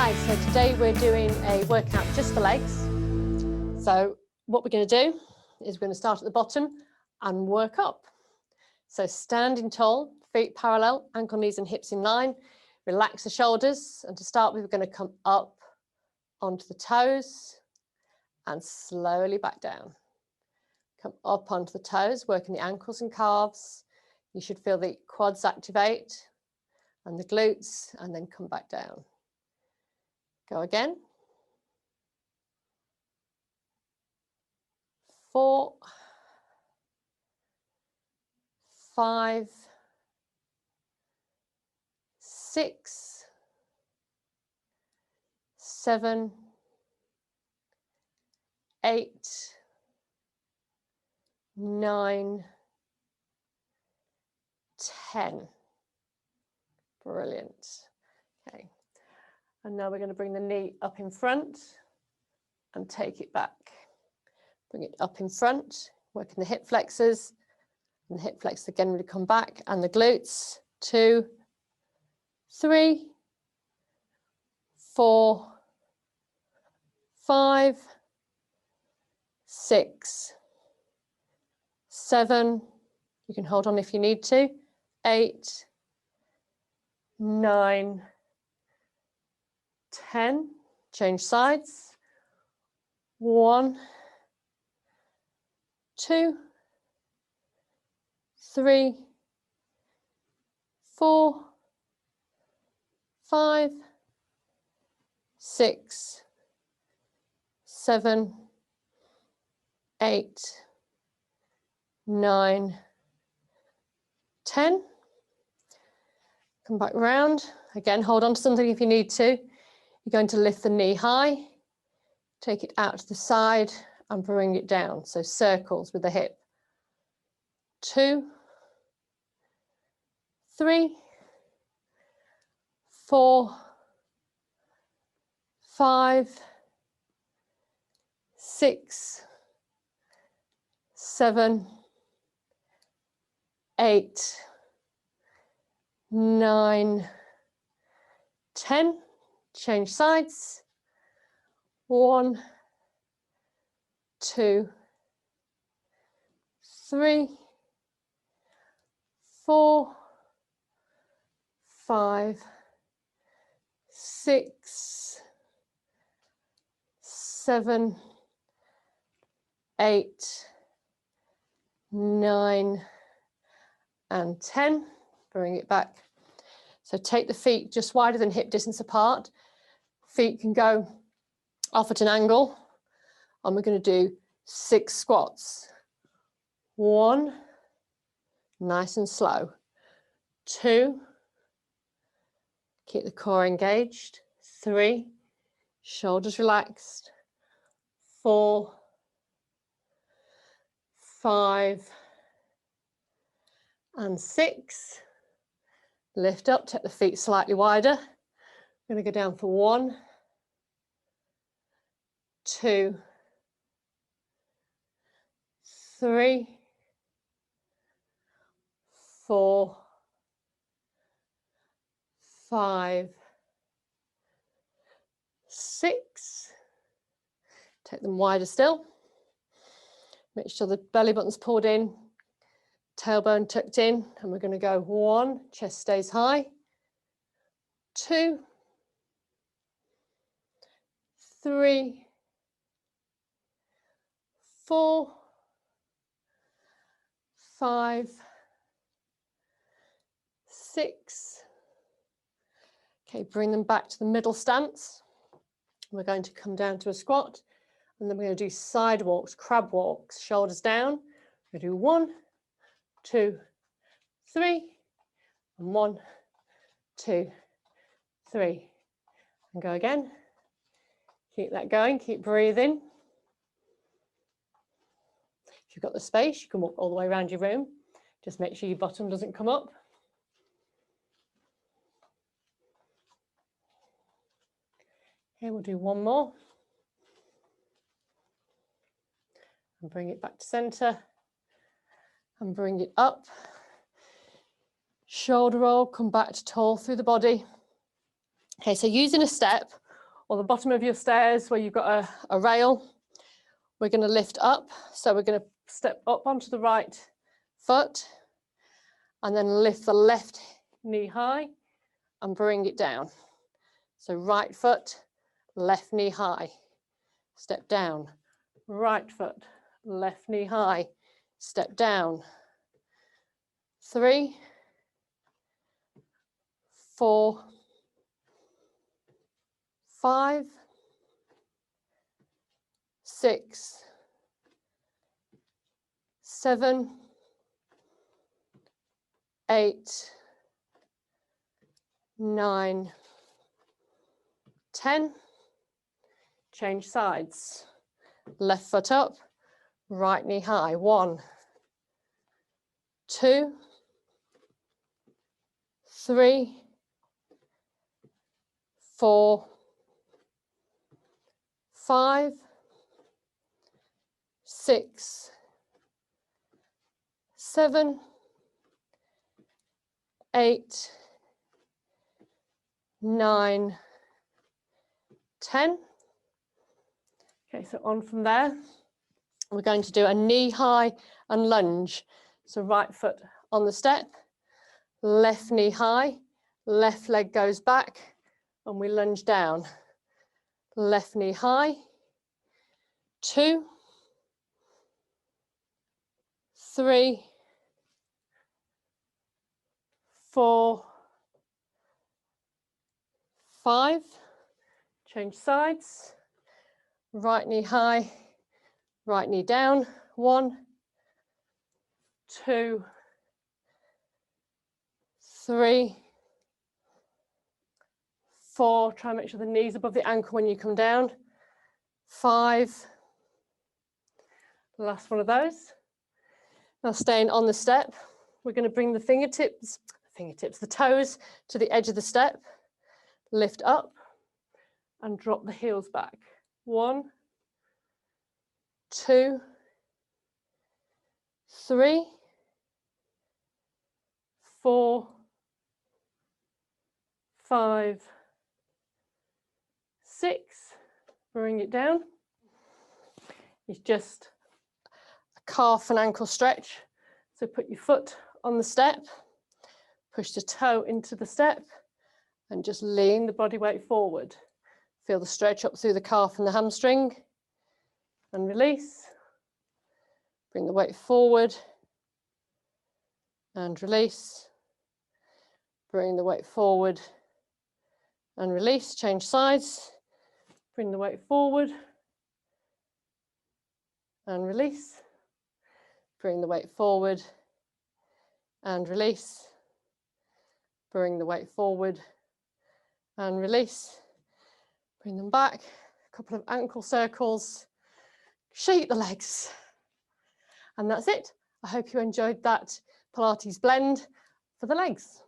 Hi, so today we're doing a workout just for legs. So what we're going to do is we're going to start at the bottom and work up. So standing tall, feet parallel, ankle, knees and hips in line. Relax the shoulders, and to start with, we're going to come up onto the toes and slowly back down. Come up onto the toes, working the ankles and calves. You should feel the quads activate and the glutes, and then come back down. Go again. 4, 5, 6, 7, 8, 9, 10. Brilliant. Okay. And now we're going to bring the knee up in front and take it back. Bring it up in front, working the hip flexors. And the hip flexors again really come back, and the glutes. 2, 3, 4, 5, 6, 7. You can hold on if you need to. 8, 9, 10. Change sides. 1, 2, 3, 4, 5, 6, 7, 8, 9, 10. Come back round. Again, hold on to something if you need to. You're going to lift the knee high, take it out to the side and bring it down. So circles with the hip. 2, 3, 4, 5, 6, 7, 8, 9, 10. Change sides. 1, 2, 3, 4, 5, 6, 7, 8, 9, and 10. Bring it back. So take the feet just wider than hip distance apart. Feet can go off at an angle, and we're going to do 6 squats. 1, nice and slow. 2, keep the core engaged. 3, shoulders relaxed. 4, 5, and 6. Lift up, take the feet slightly wider. I'm going to go down for 1, 2, 3, 4, 5, 6. Take them wider still. Make sure the belly button's pulled in, tailbone tucked in, and we're going to go 1, chest stays high. 2, 3, 4, 5, 6. Okay, bring them back to the middle stance. We're going to come down to a squat, and then we're going to do side walks, crab walks, shoulders down. We're going to do 1, 2, 3, and 1, 2, 3, and go again. Keep that going, keep breathing. If you've got the space, you can walk all the way around your room. Just make sure your bottom doesn't come up. Okay, we'll do 1 more. And bring it back to center. And bring it up. Shoulder roll, come back to tall through the body. Okay, so using a step, or the bottom of your stairs where you've got a rail. We're going to lift up. So we're going to step up onto the right foot and then lift the left knee high and bring it down. So right foot, left knee high, step down. Right foot, left knee high, step down. 3, 4, 5, 6, 7, 8, 9, 10. Change sides. Left foot up, right knee high. 1, 2, 3, 4, 5, 6, 7, 8, 9, 10. Okay, so on from there, we're going to do a knee high and lunge. So right foot on the step, left knee high, left leg goes back, and we lunge down. Left knee high, 2, 3, 4, 5. Change sides. Right knee high, right knee down. 1, 2, 3, 4. Try and make sure the knee's above the ankle when you come down. 5. Last one of those. Now staying on the step, we're going to bring the the toes to the edge of the step. Lift up and drop the heels back. 1, 2, 3, 4, 5, 6. Bring it down. It's just a calf and ankle stretch. So put your foot on the step, push the toe into the step, and just lean the body weight forward. Feel the stretch up through the calf and the hamstring, and release. Bring the weight forward, and release. Bring the weight forward, and release. Change sides. Bring the weight forward, and release. Bring the weight forward, and release. Bring the weight forward, and release. Bring them back, a couple of ankle circles, shake the legs. And that's it. I hope you enjoyed that Pilates blend for the legs.